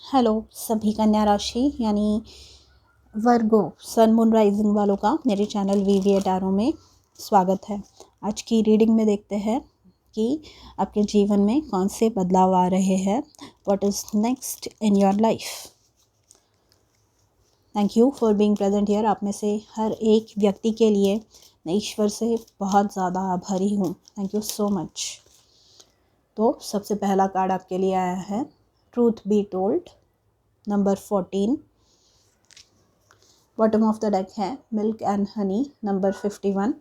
Hello सभी कन्या राशि यानी वर्गो सन मून राइजिंग वालों का मेरे चैनल वीवी टैरो में स्वागत है। आज की रीडिंग में देखते हैं कि आपके जीवन में कौन से बदलाव आ रहे हैं। What is next in your life. Thank you for being present here. आप में से हर एक व्यक्ति के लिए मैं ईश्वर से बहुत ज़्यादा आभारी हूँ। Thank you so much. तो सबसे पहला कार्ड आपके लिए आया है truth be told number 14। Bottom of the deck है milk and honey number 51।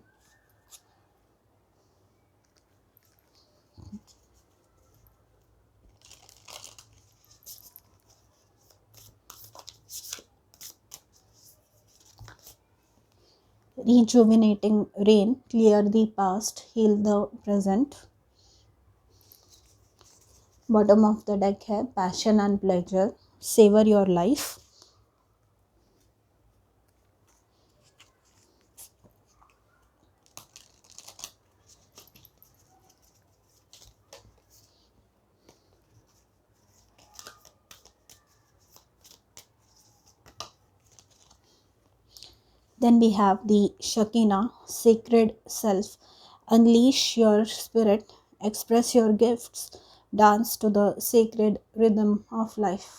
rejuvenating rain, clear the past, heal the present। Bottom of the deck है passion and pleasure, savor your life। Then we have the Shekinah, sacred self, unleash your spirit, express your gifts, dance to the sacred rhythm of life।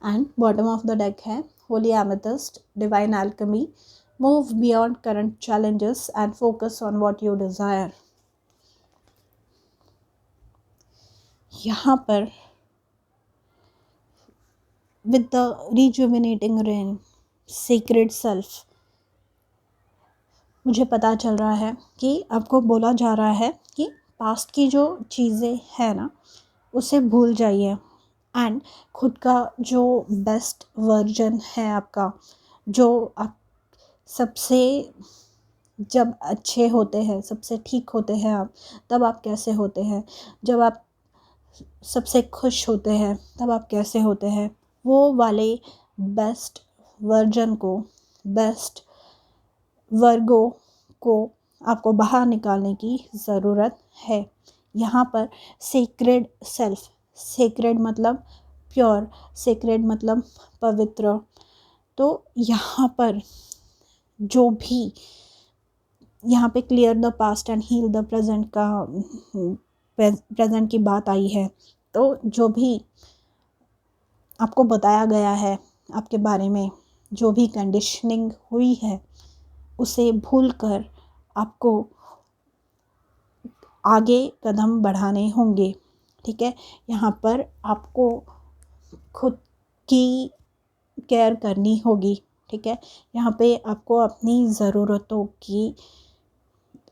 And bottom of the deck है holy amethyst, divine alchemy, move beyond current challenges and focus on what you desire। यहाँ पर with the rejuvenating rain, sacred self, मुझे पता चल रहा है कि आपको बोला जा रहा है कि पास्ट की जो चीज़ें हैं ना उसे भूल जाइए एंड खुद का जो बेस्ट वर्जन है आपका, जो आप सबसे जब अच्छे होते हैं, सबसे ठीक होते हैं आप, तब आप कैसे होते हैं, जब आप सबसे खुश होते हैं तब आप कैसे होते हैं, वो वाले बेस्ट वर्जन को, बेस्ट वर्गो को आपको बाहर निकालने की ज़रूरत है। यहाँ पर सेक्रेड सेल्फ, सेक्रेड मतलब प्योर, सेक्रेड मतलब पवित्र। तो यहाँ पर जो भी यहाँ पे clear the past and heal the present का प्रेजेंट की बात आई है, तो जो भी आपको बताया गया है आपके बारे में, जो भी कंडीशनिंग हुई है उसे भूलकर आपको आगे कदम बढ़ाने होंगे। ठीक है, यहाँ पर आपको खुद की केयर करनी होगी। ठीक है, यहाँ पे आपको अपनी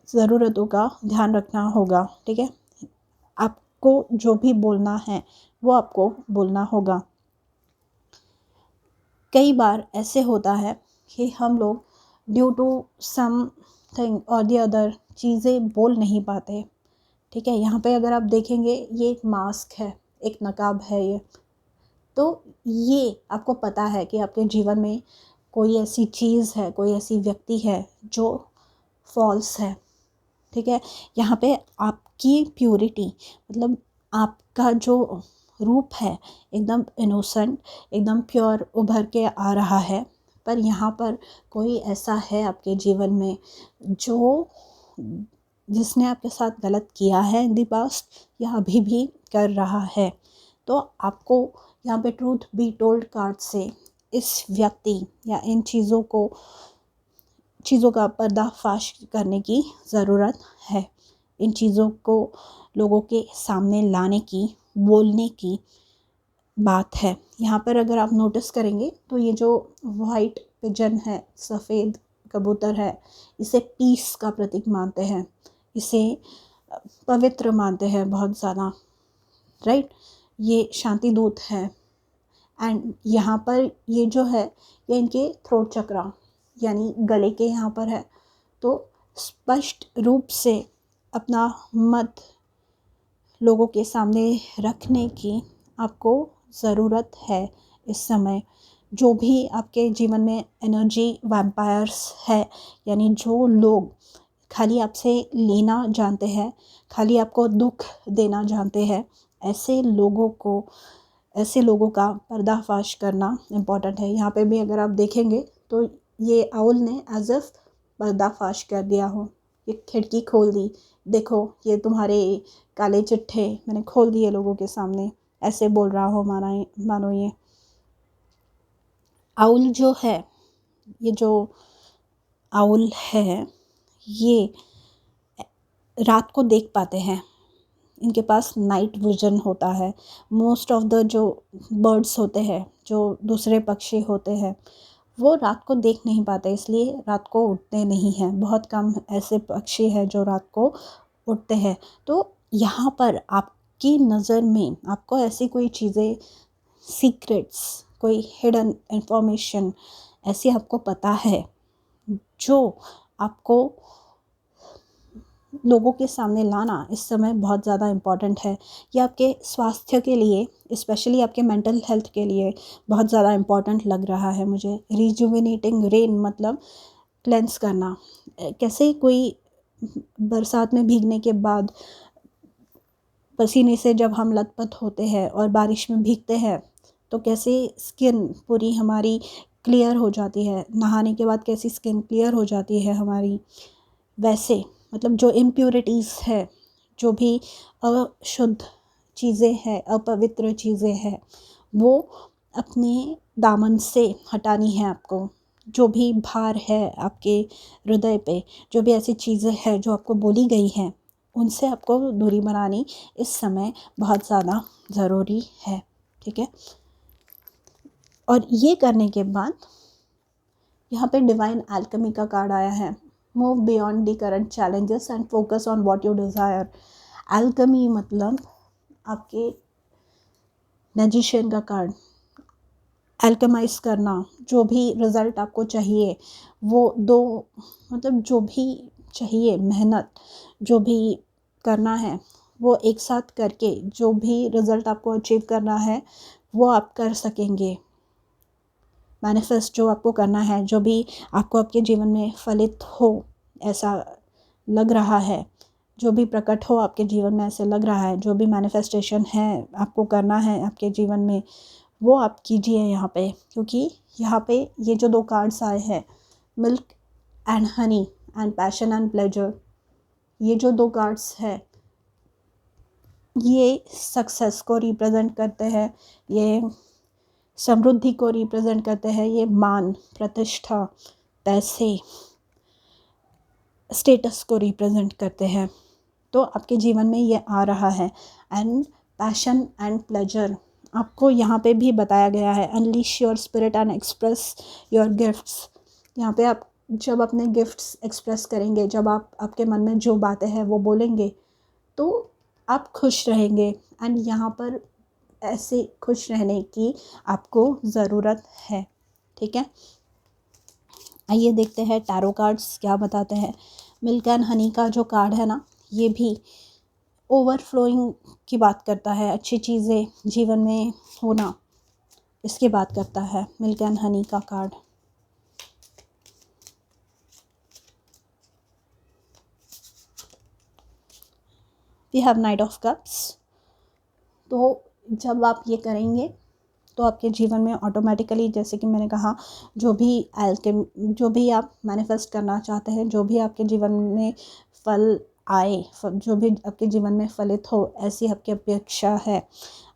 ज़रूरतों का ध्यान रखना होगा। ठीक है, आपको जो भी बोलना है वो आपको बोलना होगा। कई बार ऐसे होता है कि हम लोग ड्यू टू समथिंग और द अदर चीज़ें बोल नहीं पाते। ठीक है, यहाँ पे अगर आप देखेंगे ये एक मास्क है, एक नकाब है ये। तो ये आपको पता है कि आपके जीवन में कोई ऐसी चीज़ है, कोई ऐसी व्यक्ति है जो फॉल्स है। ठीक है, यहाँ पे आपकी प्योरिटी मतलब आपका जो रूप है एकदम इनोसेंट, एकदम प्योर उभर के आ रहा है। पर यहाँ पर कोई ऐसा है आपके जीवन में जिसने आपके साथ गलत किया है इन द पास्ट या अभी भी कर रहा है। तो आपको यहाँ पे ट्रूथ बी टोल्ड कार्ड से इस व्यक्ति या इन चीज़ों का पर्दाफाश करने की ज़रूरत है। इन चीज़ों को लोगों के सामने लाने की, बोलने की बात है। यहाँ पर अगर आप नोटिस करेंगे तो ये जो वाइट पिजन है, सफ़ेद कबूतर है, इसे पीस का प्रतीक मानते हैं, इसे पवित्र मानते हैं बहुत ज़्यादा, राइट। ये शांति दूत है। एंड यहाँ पर ये जो है ये इनके थ्रोट चक्रा यानी गले के यहाँ पर है। तो स्पष्ट रूप से अपना मत लोगों के सामने रखने की आपको ज़रूरत है इस समय। जो भी आपके जीवन में एनर्जी वैम्पायर्स है, यानी जो लोग खाली आपसे लेना जानते हैं, खाली आपको दुख देना जानते हैं, ऐसे लोगों का पर्दाफाश करना इम्पॉर्टेंट है। यहाँ पे भी अगर आप देखेंगे तो ये आउल ने एज इफ पर्दाफाश कर दिया हो, ये खिड़की खोल दी, देखो ये तुम्हारे काले चिट्ठे मैंने खोल दिए लोगों के सामने, ऐसे बोल रहा हो मानो ये आउल जो है, ये जो आउल है ये रात को देख पाते हैं, इनके पास नाइट विजन होता है। मोस्ट ऑफ द जो बर्ड्स होते हैं, जो दूसरे पक्षी होते हैं, वो रात को देख नहीं पाते, इसलिए रात को उड़ते नहीं हैं। बहुत कम ऐसे पक्षी हैं जो रात को उड़ते हैं। तो यहाँ पर आपकी नज़र में आपको ऐसी कोई चीज़ें, सीक्रेट्स, कोई हिडन इंफॉर्मेशन ऐसी आपको पता है जो आपको लोगों के सामने लाना इस समय बहुत ज़्यादा इम्पॉर्टेंट है। ये आपके स्वास्थ्य के लिए, स्पेशली आपके मेंटल हेल्थ के लिए बहुत ज़्यादा इम्पॉर्टेंट लग रहा है मुझे। रिजुविनेटिंग रेन मतलब क्लेंस करना। कैसे कोई बरसात में भीगने के बाद, पसीने से जब हम लथपथ होते हैं और बारिश में भीगते हैं तो कैसे स्किन पूरी हमारी क्लियर हो जाती है, नहाने के बाद कैसी स्किन क्लियर हो जाती है हमारी, वैसे मतलब जो इम्प्योरिटीज़ है, जो भी अशुद्ध चीज़ें हैं, अपवित्र चीज़ें हैं, वो अपने दामन से हटानी है आपको। जो भी भार है आपके हृदय पे, जो भी ऐसी चीज़ें हैं जो आपको बोली गई हैं, उनसे आपको दूरी बनानी इस समय बहुत ज़्यादा ज़रूरी है। ठीक है, और ये करने के बाद यहाँ पे डिवाइन एल्केमी का कार्ड आया है। Move beyond the current challenges and focus on what you desire. Alchemy मतलब आपके मैजिशियन का कार्ड, एल्केमाइज करना, जो भी रिज़ल्ट आपको चाहिए वो दो, मतलब जो भी चाहिए मेहनत, जो भी करना है वो एक साथ करके जो भी रिज़ल्ट आपको अचीव करना है वो आप कर सकेंगे। मैनिफेस्ट जो आपको करना है, जो भी आपको आपके जीवन में फलित हो ऐसा लग रहा है, जो भी प्रकट हो आपके जीवन में ऐसे लग रहा है, जो भी मैनिफेस्टेशन है आपको करना है आपके जीवन में, वो आप कीजिए यहाँ पे। क्योंकि यहाँ पे ये जो 2 कार्ड्स आए हैं, milk and honey and passion and pleasure, ये जो 2 कार्ड्स हैं ये सक्सेस को रिप्रेजेंट करते हैं, ये समृद्धि को रिप्रेजेंट करते हैं, ये मान, प्रतिष्ठा, पैसे, स्टेटस को रिप्रेजेंट करते हैं। तो आपके जीवन में ये आ रहा है। एंड पैशन एंड प्लेजर आपको यहाँ पे भी बताया गया है। Unleash your spirit and express your gifts. यहाँ पे आप जब अपने गिफ्ट्स एक्सप्रेस करेंगे, जब आप आपके मन में जो बातें हैं वो बोलेंगे, तो आप खुश रहेंगे। एंड यहाँ पर ऐसे खुश रहने की आपको ज़रूरत है। ठीक है, आइए देखते हैं टैरो कार्ड्स क्या बताते हैं। मिल्क एंड हनी का जो कार्ड है ना, ये भी ओवरफ्लोइंग की बात करता है, अच्छी चीज़ें जीवन में होना, इसकी बात करता है मिल्क एंड हनी का card. We have knight of cups. तो जब आप ये करेंगे तो आपके जीवन में ऑटोमेटिकली, जैसे कि मैंने कहा, जो भी आप मैनिफेस्ट करना चाहते हैं, जो भी आपके जीवन में फल आए, जो भी आपके जीवन में फलित हो, ऐसी आपकी अपेक्षा है,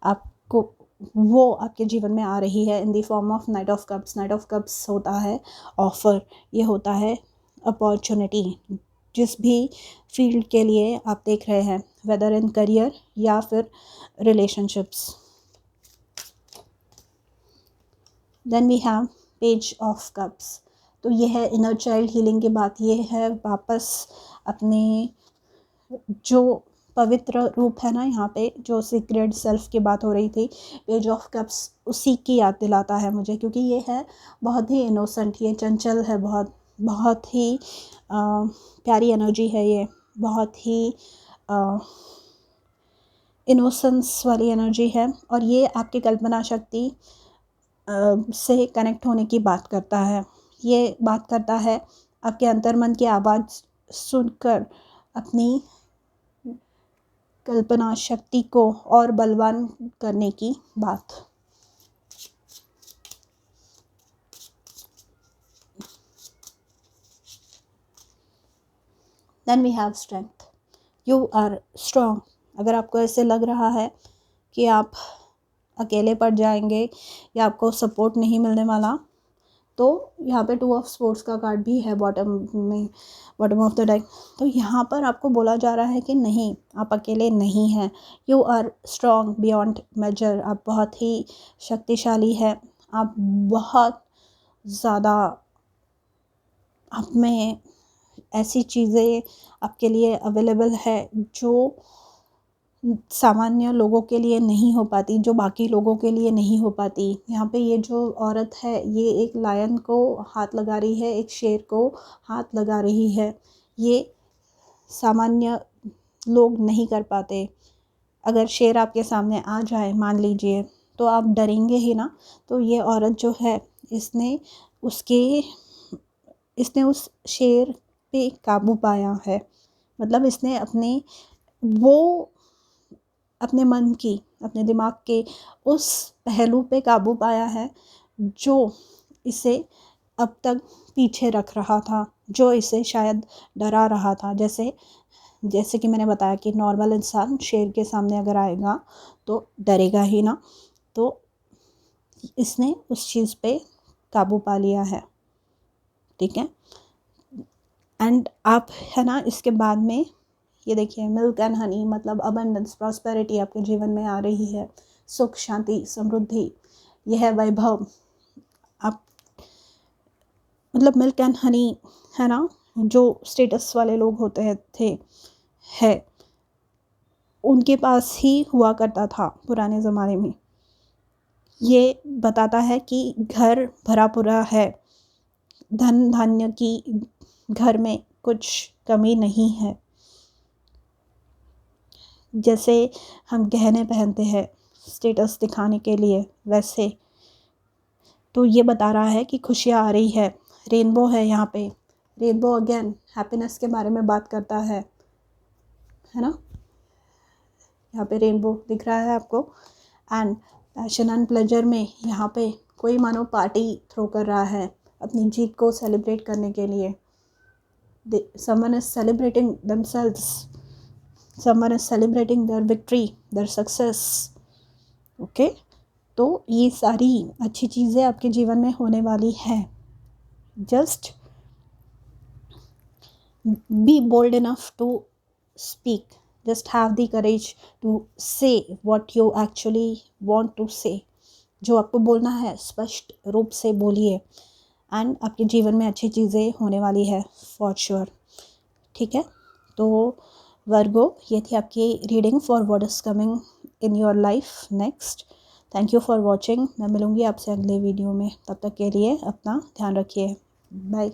आपको वो आपके जीवन में आ रही है in the form of night of cups. Night of cups होता है ऑफ़र, ये होता है अपॉर्चुनिटी। जिस भी फील्ड के लिए आप देख रहे हैं, वेदर इन करियर या फिर relationships. Then we have page of cups. तो ये है इनर चाइल्ड हीलिंग की बात। ये है वापस अपने जो पवित्र रूप है ना, यहाँ पे जो सीक्रेट सेल्फ की बात हो रही थी, पेज ऑफ कप्स उसी की याद दिलाता है मुझे। क्योंकि ये है बहुत ही इनोसेंट, ये चंचल है, बहुत बहुत ही प्यारी एनर्जी है ये, बहुत ही इनोसेंस वाली एनर्जी है। और ये आपकी कल्पना शक्ति से कनेक्ट होने की बात करता है। ये बात करता है आपके अंतर्मन की आवाज़ सुनकर अपनी कल्पना शक्ति को और बलवान करने की बात। Then we have strength, you are strong. अगर आपको ऐसे लग रहा है कि आप अकेले पड़ जाएंगे या आपको सपोर्ट नहीं मिलने वाला, तो यहाँ पे 2 ऑफ स्पोर्ट्स का कार्ड भी है बॉटम में, बॉटम ऑफ द डेक। तो यहाँ पर आपको बोला जा रहा है कि नहीं, आप अकेले नहीं हैं, you are strong beyond measure. आप बहुत ही शक्तिशाली है, आप बहुत ज़्यादा, आप में ऐसी चीज़ें आपके लिए अवेलेबल है जो सामान्य लोगों के लिए नहीं हो पाती, जो बाकी लोगों के लिए नहीं हो पाती। यहाँ पे ये जो औरत है, ये एक लायन को हाथ लगा रही है, एक शेर को हाथ लगा रही है। ये सामान्य लोग नहीं कर पाते। अगर शेर आपके सामने आ जाए मान लीजिए, तो आप डरेंगे ही ना। तो ये औरत जो है, इसने उस शेर पे काबू पाया है। मतलब इसने अपने मन की, अपने दिमाग के उस पहलू पे काबू पाया है जो इसे अब तक पीछे रख रहा था, जो इसे शायद डरा रहा था। जैसे कि मैंने बताया कि नॉर्मल इंसान शेर के सामने अगर आएगा तो डरेगा ही ना। तो इसने उस चीज़ पे काबू पा लिया है, ठीक है। एंड आप है ना, इसके बाद में ये देखिए, मिल्क एंड हनी, मतलब अबंडेंस, प्रॉस्पेरिटी आपके जीवन में आ रही है, सुख, शांति, समृद्धि, यह है वैभव। आप मतलब मिल्क एंड हनी है ना, जो स्टेटस वाले लोग होते है उनके पास ही हुआ करता था पुराने ज़माने में। ये बताता है कि घर भरा पूरा है, धन धान्य की घर में कुछ कमी नहीं है। जैसे हम गहने पहनते हैं स्टेटस दिखाने के लिए, वैसे तो ये बता रहा है कि खुशियाँ आ रही है। रेनबो है यहाँ पे, रेनबो अगेन हैप्पीनेस के बारे में बात करता है ना। यहाँ पे रेनबो दिख रहा है आपको। एंड पैशन एंड प्लेजर में यहाँ पे कोई मानो पार्टी थ्रो कर रहा है अपनी जीत को सेलिब्रेट करने के लिए। someone is celebrating themselves, someone is celebrating their victory, their success, okay? तो ये सारी अच्छी चीज़ें आपके जीवन में होने वाली हैं। Just be bold enough to speak, just have the courage to say what you actually want to say. जो आपको बोलना है स्पष्ट रूप से बोलिए, एंड आपके जीवन में अच्छी चीज़ें होने वाली है फॉर श्योर, ठीक है। तो वर्गो, ये थी आपकी reading for what is coming in your life next. Thank you for watching. मैं मिलूँगी आपसे अगले वीडियो में, तब तक के लिए अपना ध्यान रखिए। बाय।